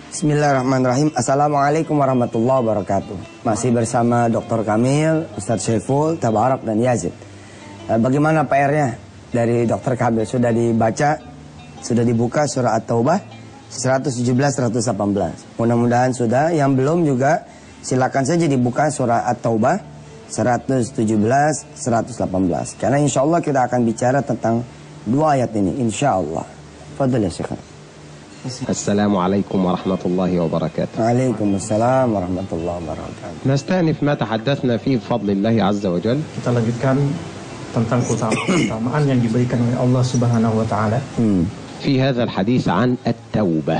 Bismillahirrahmanirrahim. Assalamualaikum warahmatullahi wabarakatuh. Masih bersama Dr. Kamil, Ustadz Syaiful, Tabarak dan Yazid. Bagaimana PR-nya dari Dr. Kamil? Sudah dibaca, sudah dibuka surah At-Taubah 117-118. Mudah-mudahan sudah. Yang belum juga silakan saja dibuka surah At-Taubah 117-118. Karena insya Allah kita akan bicara tentang dua ayat ini, insya Allah. Fadhil ya Syekh. السلام عليكم ورحمة الله وبركاته. وعليكم السلام ورحمة الله وبركاته. نستأنف ما تحدثنا فيه بفضل الله عز وجل. Kita lanjutkan tentang keutamaan yang diberikan oleh Allah Subhanahu wa taala. في هذا الحديث عن التوبة.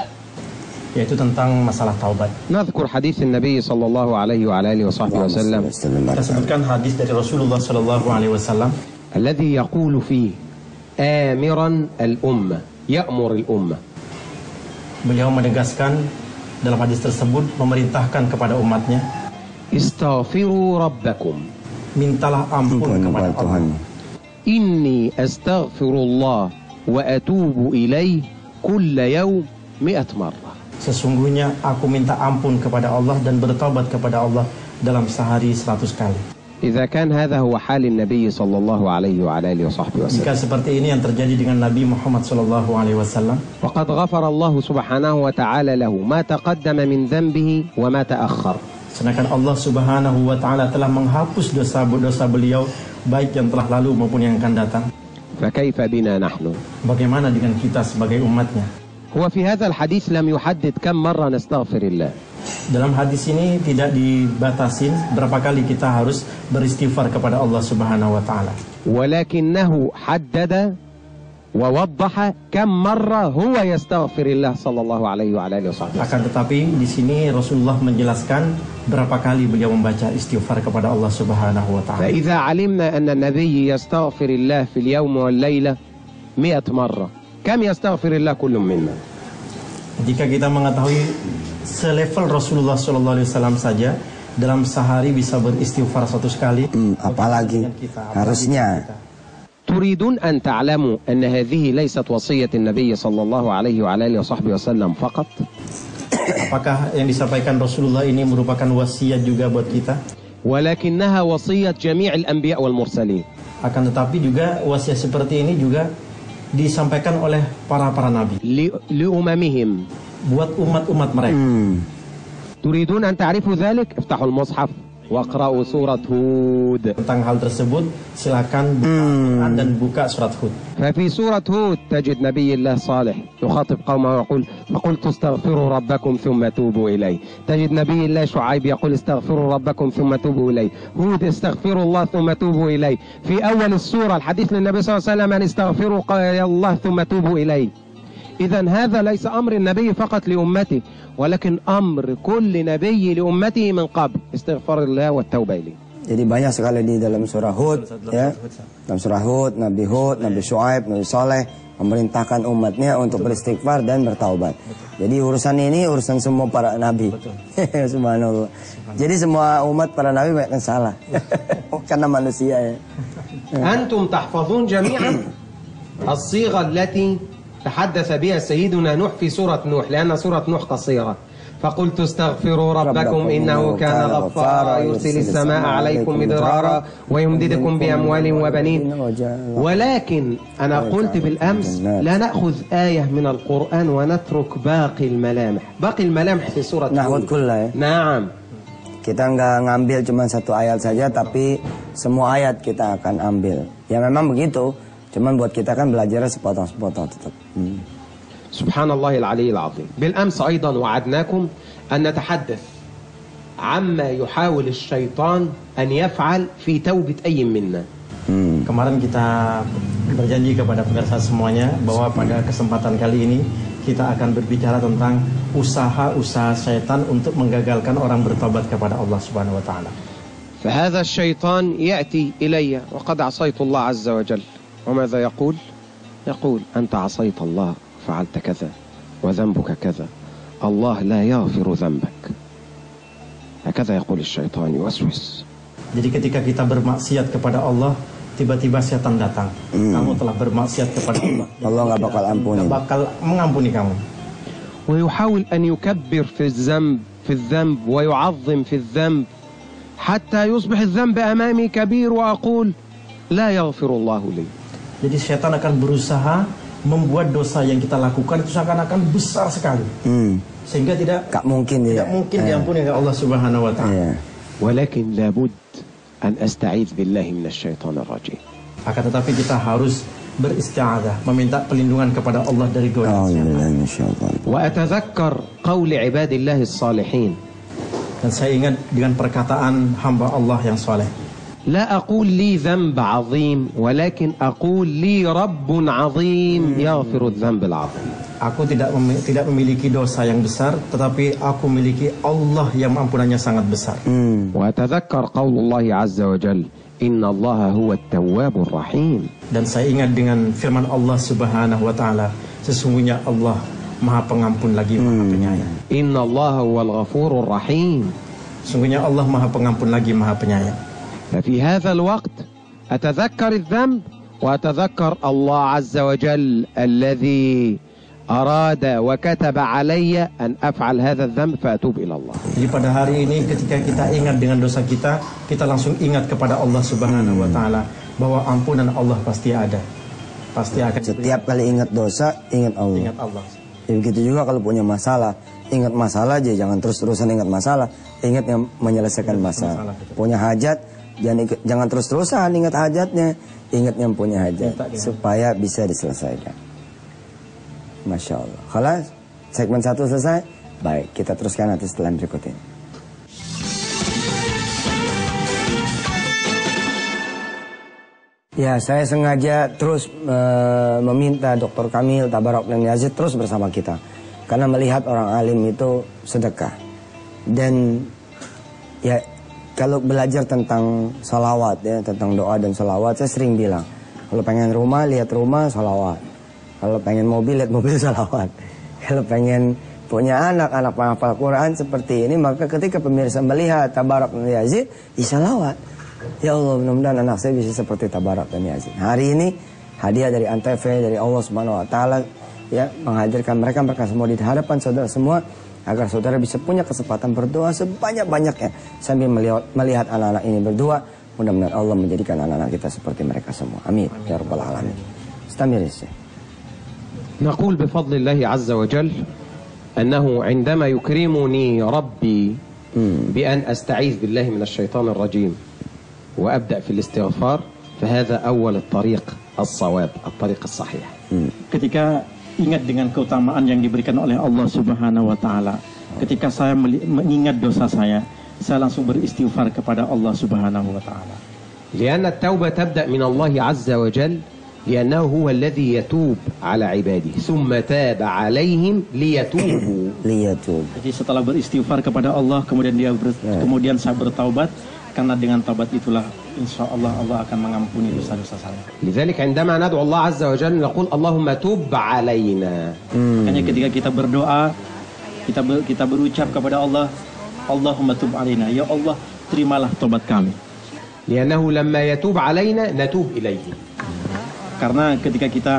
Yaitu tentang masalah taubat. نذكر حديث النبي صلى الله عليه وعلى آله وصحبه وسلم. Kita sebutkan hadis dari Rasulullah sallallahu alaihi wasallam الذي يقول فيه آمرا الأمة يأمر الأمة. Beliau menegaskan dalam hadis tersebut memerintahkan kepada umatnya, Istaghfiru rabbakum. Mintalah ampun kepada Allah. Inni astaghfirullah wa atubu ilaih kulla yawm 100 marrah. Sesungguhnya aku minta ampun kepada Allah dan bertobat kepada Allah dalam sehari 100 kali. إذا كان هذا هو حال النبي صلى الله عليه وعلى آله وصحبه وسلم. Jika seperti ini yang terjadi dengan Nabi Muhammad sallallahu alaihi wasallam, وقد غفر الله سبحانه وتعالى له ما تقدم من ذنبه وما تأخر. Sedangkan Allah Subhanahu wa taala telah menghapus dosa-dosa beliau baik yang telah lalu maupun yang akan datang. فكيف بنا نحن؟ Bagaimana dengan kita sebagai umatnya? هو في هذا الحديث لم يحدد كم مرة نستغفر الله. Dalam hadis ini tidak dibatasin berapa kali kita harus beristighfar kepada Allah Subhanahu wa taala. ولكنه حدد ووضح كم مرة هو يستغفر الله صلى الله عليه وعلى آله وصحبه. Akan tetapi di sini Rasulullah menjelaskan berapa kali beliau membaca istighfar kepada Allah Subhanahu wa taala. فإذا علمنا أن النبي يستغفر الله في اليوم والليلة 100 مرة كم يستغفر الله كل منا؟ Jika kita mengetahui selevel Rasulullah sallallahu alaihi wasallam saja dalam sehari bisa beristighfar 100 kali, apalagi harusnya. تريدون أن تعلموا أن هذه ليست وصية النبي صلى الله عليه وعلى آله وصحبه وسلم فقط. Apakah yang disampaikan Rasulullah ini merupakan wasiat juga buat kita? ولكنها وصية جميع الأنبياء والمرسلين. Akan tetapi juga wasiat seperti ini juga disampaikan oleh para nabi لأممهم. buat umat-umat mereka. تريدون أن تعرفوا ذلك؟ افتحوا المصحف واقرأوا سورة هود. Tentang hal tersebut silakan buka dan buka surat Hud. ففي سورة هود تجد نبي الله صالح يخاطب قومه ويقول فقلت استغفروا ربكم ثم توبوا إليه. تجد نبي الله شعيب يقول استغفروا ربكم ثم توبوا إليه. هود استغفروا الله ثم توبوا إليه. في أول السورة الحديث للنبي صلى الله عليه وسلم أن استغفروا الله ثم توبوا إليه. إذن هذا ليس أمر النبي فقط لأمته ولكن أمر كل نبي لأمته من قبل استغفار الله والتوبة إليه. Jadi banyak sekali di dalam surah Hud, ya. Dalam surah Hud, Nabi Syuaib, Nabi Saleh memerintahkan umatnya untuk beristighfar dan bertaubat. Jadi urusan ini urusan semua para nabi. Subhanallah. Jadi semua umat para nabi banyak yang salah. Karena manusia ya. أنتم تحفظون جميعا الصيغة التي تحدث بها سيدنا نوح في سورة نوح لأن سورة نوح قصيرة. فقلت استغفروا ربكم إنه كان غفارا يرسل السماء عليكم مدرارا ويمددكم بأموال وبنين. ولكن أنا قلت بالأمس لا نأخذ آية من القرآن ونترك باقي الملامح. باقي الملامح في سورة Hud كلها ya. نعم. Kita nggak ngambil cuma satu ayat saja, tapi semua ayat kita akan ambil. Ya memang begitu. Cuman buat kita kan belajarnya sepotong-sepotong tetap. سبحان الله العلي العظيم. بالأمس أيضا وعدناكم أن نتحدث عما يحاول الشيطان أن يفعل في توبة أي منا. Kemarin kita berjanji kepada pemirsa semuanya bahwa pada kesempatan kali ini kita akan berbicara tentang usaha-usaha syaitan untuk menggagalkan orang bertobat kepada Allah Subhanahu wa taala. فهذا الشيطان يأتي إلي وقد عصيت الله عز وجل. وماذا يقول؟ يقول أنت عصيت الله فعلت كذا وذنبك كذا الله لا يغفر ذنبك. هكذا يقول الشيطان يوسوس. Jadi ketika kita bermaksiat kepada Allah, tiba-tiba setan datang. Kamu telah bermaksiat kepada Allah. Allah nggak bakal ampuni. Nggak bakal mengampuni kamu. ويحاول أن يكبر في الذنب ويعظم في الذنب حتى يصبح الذنب أمامي كبير وأقول لا يغفر الله لي. Jadi setan akan berusaha membuat dosa yang kita lakukan itu seakan-akan besar sekali, sehingga tidak mungkin diampuni oleh Allah Subhanahu wa taala. ولكن لابد أن أستعيذ بالله من الشيطان الرجيم. Akan tetapi kita harus beristi'adzah, meminta perlindungan kepada Allah dari godaan setan. وأتذكر قول عباد الله الصالحين. Dan saya ingat dengan perkataan hamba Allah yang saleh. لا أقول لي ذنب عظيم ولكن أقول لي رب عظيم يغفر الذنب العظيم. Aku tidak memiliki dosa yang besar, tetapi aku memiliki Allah yang ampunannya sangat besar. وأتذكر قول الله عز وجل إن الله هو التواب الرحيم. Dan saya ingat dengan firman Allah Subhanahu wa taala, sesungguhnya Allah Maha Pengampun lagi Maha Penyayang. إن الله هو الغفور الرحيم. Sesungguhnya Allah Maha Pengampun lagi Maha Penyayang. ففي هذا الوقت أتذكر الذنب وأتذكر الله عز وجل الذي أراد وكتب علي أن أفعل هذا الذنب فأتوب إلى الله. Jadi pada hari ini ketika kita ingat dengan dosa kita, kita langsung ingat kepada Allah Subhanahu wa taala bahwa ampunan Allah pasti ada. Pasti akan setiap kali ingat dosa, ingat Allah. Ingat Allah. Ya, begitu juga kalau punya masalah, ingat masalah aja, jangan terus-terusan ingat masalah, ingat yang menyelesaikan masalah. Punya hajat, jangan terus-terusan ingat hajatnya, ingat yang punya hajat supaya bisa diselesaikan. Masya Allah. Kalau segmen 1 selesai, baik, kita teruskan nanti setelah berikut ini. Ya, saya sengaja terus meminta Dr. Kamil Tabarok dan Yazid terus bersama kita, karena melihat orang alim itu sedekah. Dan ya, kalau belajar tentang salawat ya, tentang doa dan salawat, saya sering bilang, kalau pengen rumah, lihat rumah, salawat. Kalau pengen mobil, lihat mobil, salawat. Kalau pengen punya anak penghafal Quran seperti ini, maka ketika pemirsa melihat Tabarok dan Yazid, salawat. Ya Allah, mudah-mudahan anak saya bisa seperti Tabarok dan Yazid. Hari ini hadiah dari Antv, dari Allah Subhanahu wa taala ya, menghadirkan mereka semua di hadapan saudara semua, agar saudara bisa punya kesempatan berdoa sebanyak-banyaknya sambil melihat anak-anak ini berdoa. Mudah-mudahan Allah menjadikan anak-anak kita seperti mereka semua. Amin ya rabbal alamin. Istamir ya. نقول بفضل الله عز وجل أنه عندما يكرمني ربي بأن أستعيذ بالله من الشيطان الرجيم وأبدأ في الاستغفار فهذا أول الطريق الصواب، الطريق الصحيح. Ketika ingat dengan keutamaan yang diberikan oleh Allah Subhanahu wa taala, ketika saya mengingat dosa saya langsung beristighfar kepada Allah Subhanahu wa taala. لأن التوبة تبدأ من الله عز وجل لأنه هو الذي يتوب على عباده ثم تاب عليهم ليتوبوا. Jadi setelah beristighfar kepada Allah, kemudian saya bertaubat, karena dengan taubat itulah insya Allah Allah akan mengampuni dosa-dosa saya. لذلك عندما ندعو الله عز وجل نقول اللهم تب علينا. Makanya ketika kita berdoa, kita berucap kepada Allah, Allahumma tub alaina, ya Allah terimalah taubat kami. لأنه لما يتوب علينا نتوب إليه. Karena ketika kita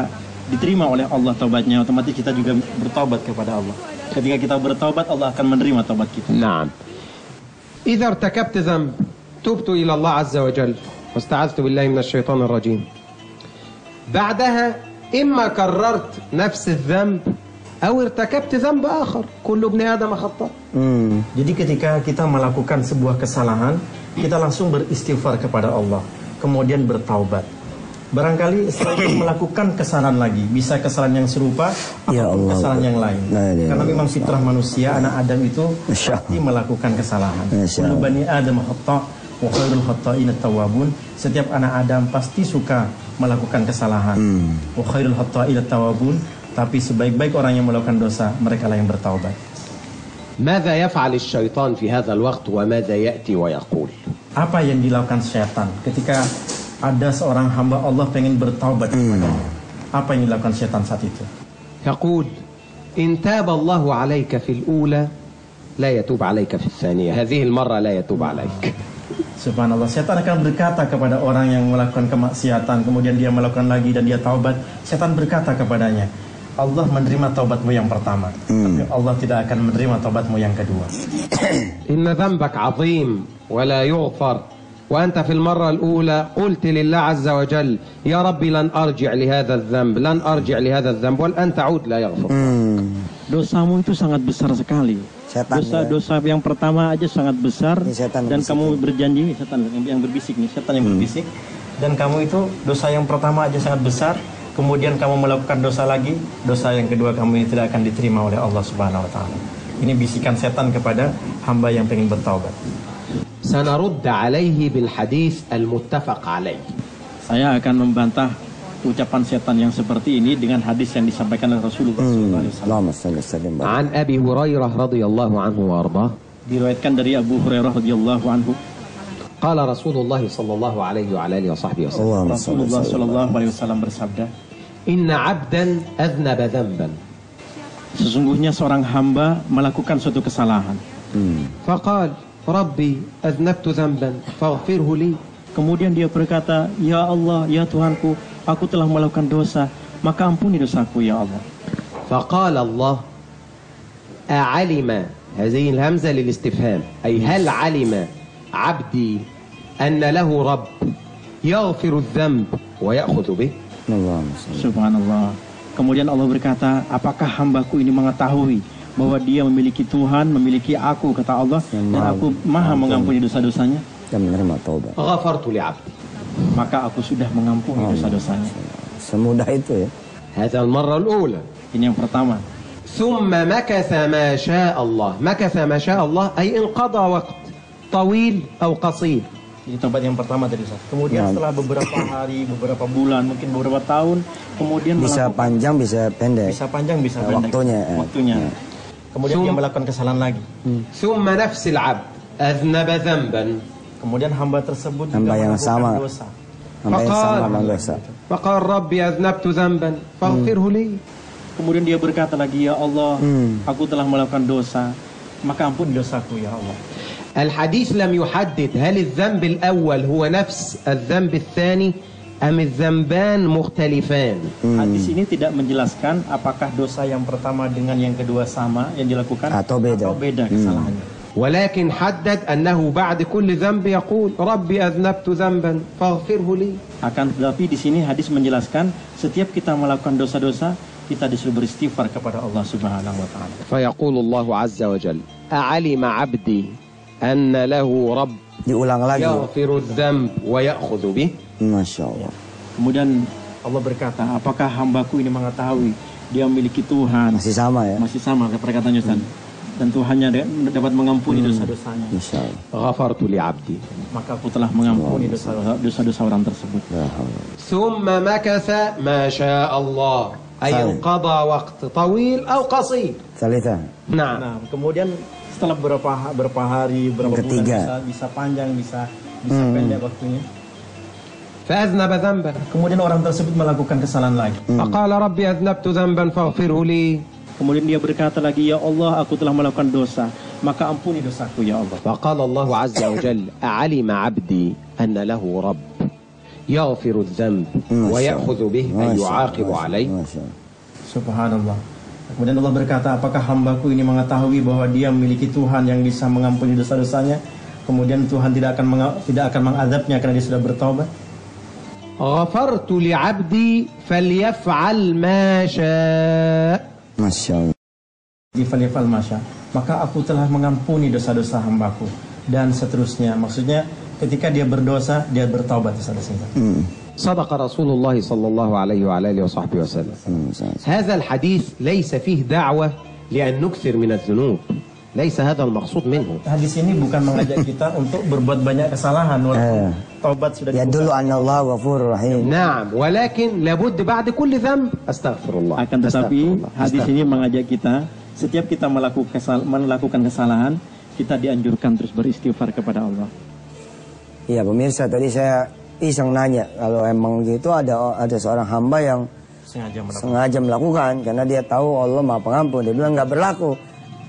diterima oleh Allah taubatnya, otomatis kita juga bertaubat kepada Allah. Ketika kita bertaubat, Allah akan menerima taubat kita. نعم. إذا ارتكبت ذنب تبت إلى الله عز وجل واستعذت بالله من الشيطان الرجيم. بعدها إما كررت نفس الذنب أو ارتكبت ذنب آخر. كل ابن آدم خطاء. Jadi ketika kita melakukan sebuah kesalahan, kita langsung beristighfar kepada Allah, kemudian bertaubat. Barangkali setelah itu melakukan kesalahan lagi, bisa kesalahan yang serupa atau kesalahan yang lain. Karena memang fitrah manusia, anak Adam itu pasti melakukan kesalahan. Kullu bani Adam khata' wa khairul khata'ina tawwabun. Setiap anak Adam pasti suka melakukan kesalahan. Wa khairul khata'ina tawwabun. Tapi sebaik-baik orang yang melakukan dosa, mereka lah yang bertaubat. ماذا يفعل الشيطان في هذا الوقت وماذا يأتي ويقول؟ Apa yang dilakukan setan ketika ada seorang hamba Allah pengen bertaubat kepadanya? Apa yang dilakukan setan saat itu? يقول إن تاب الله عليك في الأولى لا يتوب عليك في الثانية هذه المرة لا يتوب عليك. Subhanallah, setan akan berkata kepada orang yang melakukan kemaksiatan, kemudian dia melakukan lagi dan dia taubat. Setan berkata kepadanya, Allah menerima taubatmu yang pertama, tapi Allah tidak akan menerima taubatmu yang kedua. إن ذنبك عظيم ولا يغفر وأنت في المرة الأولى قلت لله عز وجل يا ربي لن أرجع لهذا الذنب لن أرجع لهذا الذنب والآن تعود لا يغفر. Dosamu itu sangat besar sekali. Setan, Dosa yang pertama aja sangat besar, dan kamu berjanji, setan yang berbisik nih, setan yang berbisik, dan kamu itu dosa yang pertama aja sangat besar, kemudian kamu melakukan dosa lagi, dosa yang kedua kamu ini tidak akan diterima oleh Allah Subhanahu wa taala. Ini bisikan setan kepada hamba yang ingin bertaubat. سنرد عليه بالحديث المتفق عليه. Saya akan membantah ucapan setan yang seperti ini dengan hadis yang disampaikan oleh Rasulullah SAW. عن أبي هريرة رضي الله عنه وأرضاه. Diriwayatkan dari Abu Hurairah radhiyallahu anhu. قال رسول الله صلى الله عليه وعلى آله وصحبه وسلم. Rasulullah sallallahu alaihi wasallam bersabda, إن عبدا أذنب ذنبا. Sesungguhnya seorang hamba melakukan suatu kesalahan. فقال ربي أذنبت ذنبا فاغفره لي. Kemudian dia berkata, ya Allah, ya Tuhanku, aku telah melakukan dosa, maka ampuni dosaku ya Allah. فقال الله أعلم هذه الهمزة للاستفهام أي هل علم عبدي أن له رب يغفر الذنب ويأخذ به. Subhanallah. Kemudian Allah berkata, apakah hambaku ini mengetahui bahwa dia memiliki Tuhan, memiliki aku, kata Allah, dan aku maha mengampuni dosa-dosanya dan menerima taubat. غفرت لعبدي. Maka aku sudah mengampuni dosa-dosanya. Semudah itu ya. هذا المرة الأولى. Ini yang pertama. ثم مكث ما شاء الله. مكث ما شاء الله أي انقضى وقت طويل أو قصير. Ini taubat yang pertama tadi Ustaz. Kemudian setelah beberapa hari, beberapa bulan, mungkin beberapa tahun, kemudian bisa panjang, bisa pendek. Bisa panjang, bisa pendek. Waktunya. Kemudian dia melakukan kesalahan lagi. ثم نفس العبد أذنب ذنبا. Kemudian hamba tersebut hamba juga yang sama, dosa. hamba yang sama melakukan dosa. فقال ربي أذنبت ذنبا فاغفره لي. Kemudian dia berkata lagi, ya Allah, aku telah melakukan dosa, maka ampuni dosaku ya Allah. الحديث لم يحدد هل الذنب الأول هو نفس الذنب الثاني أم الذنبان مختلفان. Hadis ini tidak menjelaskan apakah dosa yang pertama dengan yang kedua sama yang dilakukan atau beda kesalahannya. ولكن حدد أنه بعد كل ذنب يقول ربي أذنبت ذنبا فاغفره لي. Akan tetapi di sini hadis menjelaskan setiap kita melakukan dosa-dosa kita disuruh beristighfar kepada Allah Subhanahu wa taala. فيقول الله عز وجل أعلم عبدي أن له رب diulang lagi يغفر الذنب ويأخذ به. Masya Allah. Kemudian Allah berkata, apakah hambaku ini mengetahui dia memiliki Tuhan? Masih sama ya? Masih sama perkataannya Ustaz. Dan Tuhannya dapat mengampuni dosa-dosanya. Masya Allah. غفرت لعبدي. Maka aku telah mengampuni dosa-dosa orang tersebut. ثم مكث ما شاء الله أي انقضى وقت طويل أو قصير. Salita. نعم. Nah, kemudian setelah berapa hari, berapa bulan, bisa panjang, bisa pendek waktunya. فأذنب ذنبا. Kemudian orang tersebut melakukan kesalahan lagi. فقال ربي أذنبت ذنبا فاغفره لي. Kemudian dia berkata lagi, ya Allah, aku telah melakukan dosa, maka ampuni dosaku ya Allah. فقال الله عز وجل أعلم عبدي أن له رب يغفر الذنب ويأخذ به أن يعاقب عليه. Subhanallah. Kemudian Allah berkata, apakah hambaku ini mengetahui bahwa dia memiliki Tuhan yang bisa mengampuni dosa-dosanya, kemudian Tuhan tidak akan mengadabnya karena dia sudah bertaubat. غفرت لعبدي فليفعل ما شاء. Masya Allah. Falifal masya, maka aku telah mengampuni dosa-dosa hambaku dan seterusnya. Maksudnya ketika dia berdosa, dia bertaubat dosa-dosanya. صدق رسول الله صلى الله عليه وعلى آله وصحبه وسلم. هذا الحديث ليس فيه دعوة لأن نكثر من الذنوب. ليس هذا المقصود منه. Hadis ini bukan mengajak kita untuk berbuat banyak kesalahan walaupun taubat sudah Ya dulu anallah ghafurur rahim. نعم ولكن لابد بعد كل ذنب أستغفر الله. Akan tetapi hadis ini mengajak kita setiap kita melakukan kesalahan, kita dianjurkan terus beristighfar kepada Allah. Iya pemirsa, tadi saya iseng nanya kalau emang gitu ada seorang hamba yang sengaja melakukan karena dia tahu Allah Maha Pengampun. Dia bilang nggak berlaku.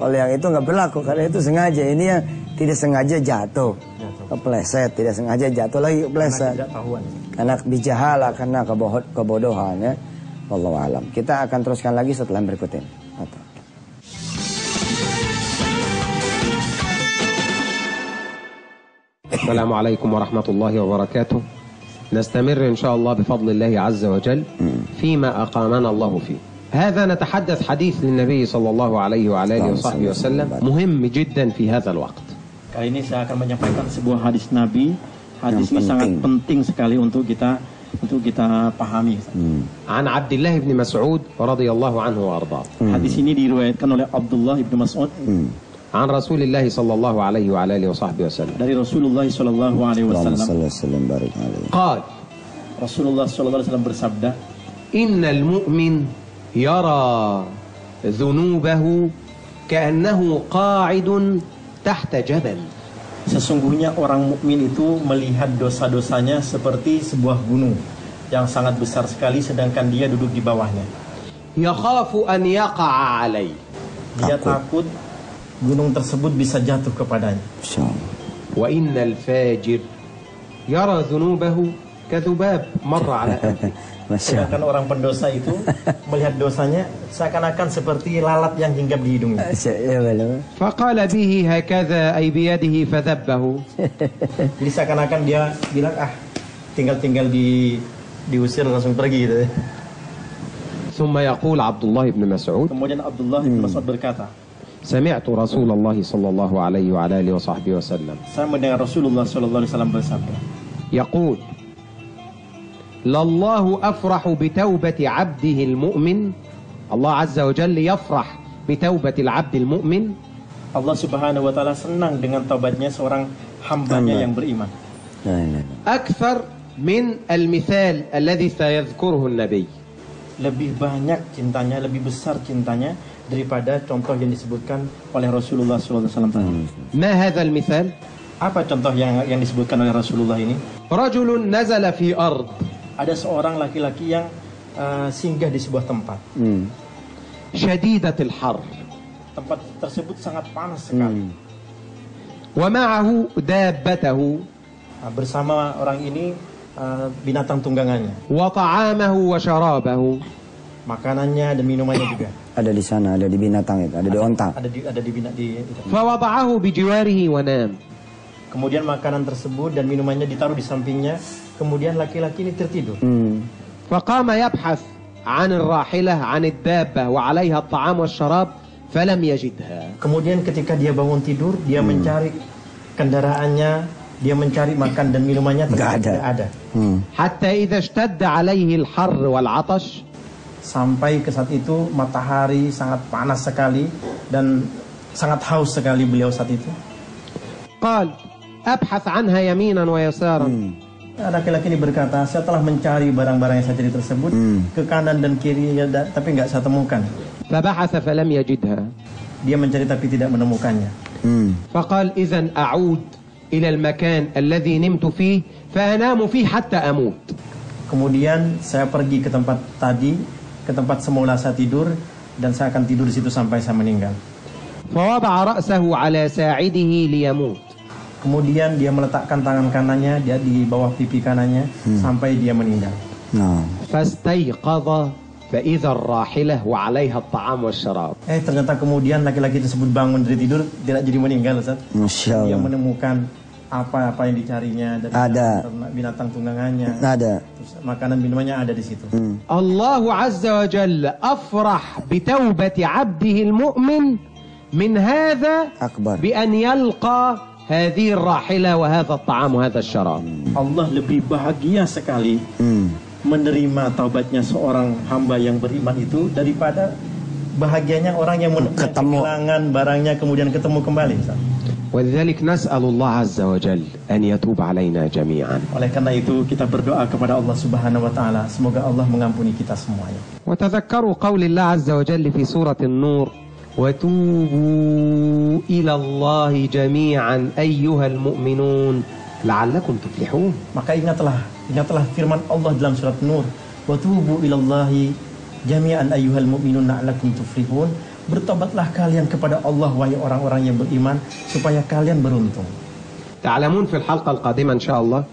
Kalau yang itu nggak berlaku karena itu sengaja. Ini yang tidak sengaja jatuh, kepleset, tidak sengaja jatuh lagi kepleset. Karena bijahala, karena kebodohan ya. Wallahu alam. Kita akan teruskan lagi setelah berikut ini. Assalamualaikum warahmatullahi wabarakatuh. نستمر إن شاء الله بفضل الله عز وجل فيما أقامنا الله فيه. هذا نتحدث حديث للنبي صلى الله عليه وعلى آله وصحبه وسلم مهم جدا في هذا الوقت. Kali ini saya akan menyampaikan sebuah hadis Nabi. Hadis ini sangat penting sekali untuk kita pahami. عن عبد الله بن مسعود رضي الله عنه وأرضاه. Hadis ini diriwayatkan oleh Abdullah bin Mas'ud عن رسول الله صلى الله عليه وعلى آله وصحبه وسلم. dari Rasulullah sallallahu alaihi wasallam. قال Rasulullah sallallahu alaihi wasallam bersabda, إن المؤمن يرى ذنوبه كأنه قاعد تحت جبل. Sesungguhnya orang mukmin itu melihat dosa-dosanya seperti sebuah gunung yang sangat besar sekali, sedangkan dia duduk di bawahnya. يخاف أن يقع عليه. Dia takut gunung tersebut bisa jatuh kepadanya. وإن الفاجر يرى ذنوبه كذباب مر على أنفه. Sedangkan orang pendosa itu melihat dosanya seakan-akan seperti lalat yang hinggap di hidungnya. فقال به هكذا أي بيده فذبه. Jadi seakan-akan dia bilang tinggal diusir langsung pergi gitu. ثم يقول عبد الله بن مسعود. Kemudian Abdullah bin Mas'ud berkata, سمعت رسول الله صلى الله عليه وعلى آله وصحبه وسلم. Saya mendengar Rasulullah sallallahu alaihi wasallam bersabda, يقول لله أفرح بتوبة عبده المؤمن. الله عز وجل يفرح بتوبة العبد المؤمن. Allah subhanahu wa ta'ala senang dengan taubatnya seorang hambanya yang beriman. أكثر من المثال الذي سيذكره النبي. Lebih banyak cintanya, lebih besar cintanya daripada contoh yang disebutkan oleh Rasulullah sallallahu alaihi wasallam tadi. ما هذا المثال؟ Apa contoh yang disebutkan oleh Rasulullah ini? رجل نزل في أرض. Ada seorang laki-laki yang singgah di sebuah tempat. شديدة الحر. Tempat tersebut sangat panas sekali. ومعه دابته. Bersama orang ini binatang tunggangannya. وطعامه وشرابه. Makanannya dan minumannya juga. Ada di sana, ada di binatang itu, ada di onta. Ada di itu. فوضعه بجواره ونام. Kemudian makanan tersebut dan minumannya ditaruh di sampingnya. Kemudian laki-laki ini tertidur. فقام يبحث عن الراحلة عن الدابة وعليها الطعام والشراب فلم يجدها. Kemudian ketika dia bangun tidur, dia mencari kendaraannya, dia mencari makan dan minumannya, tidak ada. حتى إذا اشتد عليه الحر والعطش. Sampai ke saat itu matahari sangat panas sekali dan sangat haus sekali beliau saat itu. قال أبحث عنها يمينا ويسارا. Laki-laki ini berkata, saya telah mencari barang-barang yang saya cari tersebut ke kanan dan kiri, tapi nggak saya temukan. فبحث فلم يجدها. Dia mencari tapi tidak menemukannya. فقال إذن أعود إلى المكان الذي نمت فيه فأنام فيه حتى أموت. Kemudian saya pergi ke tempat tadi, ke tempat semula saya tidur, dan saya akan tidur di situ sampai saya meninggal. فوضع رأسه على ساعده ليموت. Kemudian dia meletakkan tangan kanannya dia di bawah pipi kanannya sampai dia meninggal. فاستيقظ فإذا الراحلة وعليها الطعام والشراب. Ternyata kemudian laki-laki tersebut bangun dari tidur, tidak jadi meninggal, Ustaz. Dia menemukan apa yang dicarinya, dan ada binatang tunggangannya, ada makanan minumannya ada di situ. Allah Azza wa Jalla afrah بتوبة عبده المؤمن من هذا بأن يلقى هذه الراحلة وهذا الطعام وهذا الشراب. Allah lebih bahagia sekali menerima taubatnya seorang hamba yang beriman itu daripada bahagianya orang yang kehilangan barangnya kemudian ketemu kembali. ولذلك نسأل الله عز وجل أن يتوب علينا جميعا. Oleh karena itu kita berdoa kepada Allah Subhanahu wa taala, semoga Allah mengampuni kita semuanya. وتذكروا قول الله عز وجل في سورة النور وتوبوا إلى الله جميعا أيها المؤمنون لعلكم تفلحون. Maka ingatlah firman Allah dalam surat Nur, watubu ilallahi jami'an ayyuhal mu'minun la'allakum tuflihun. Bertobatlah kalian kepada Allah wahai orang-orang yang beriman supaya kalian beruntung. تعلمون في الحلقة القادمة إن شاء الله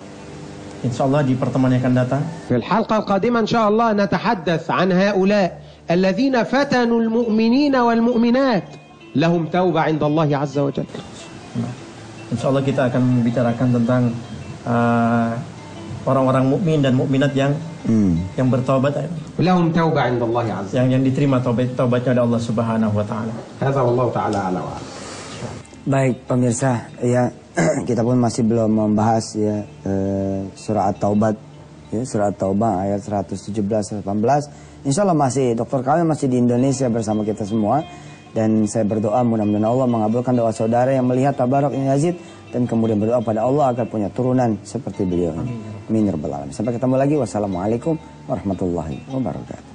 Insyaallah di pertemuan yang akan datang. في الحلقة القادمة إن شاء الله نتحدث عن هؤلاء الذين فتنوا المؤمنين والمؤمنات لهم توبة عند الله عز وجل. Insyaallah kita akan membicarakan tentang orang-orang mukmin dan mukminat yang bertaubat, لهم توبة عند الله عز وجل. yang diterima taubatnya oleh Allah Subhanahu wa taala. هذا والله تعالى أعلى وأعلم. Baik pemirsa, ya kita pun masih belum membahas ya surah At-Taubah, ya, surah At-Taubah ayat 117-118. Insya Allah masih Dr. Kamil masih di Indonesia bersama kita semua, dan saya berdoa mudah-mudahan Allah mengabulkan doa saudara yang melihat Tabarak ini Yazid, dan kemudian berdoa pada Allah agar punya turunan seperti beliau. Amin ya rabbal alamin. Sampai ketemu lagi. Wassalamualaikum warahmatullahi wabarakatuh.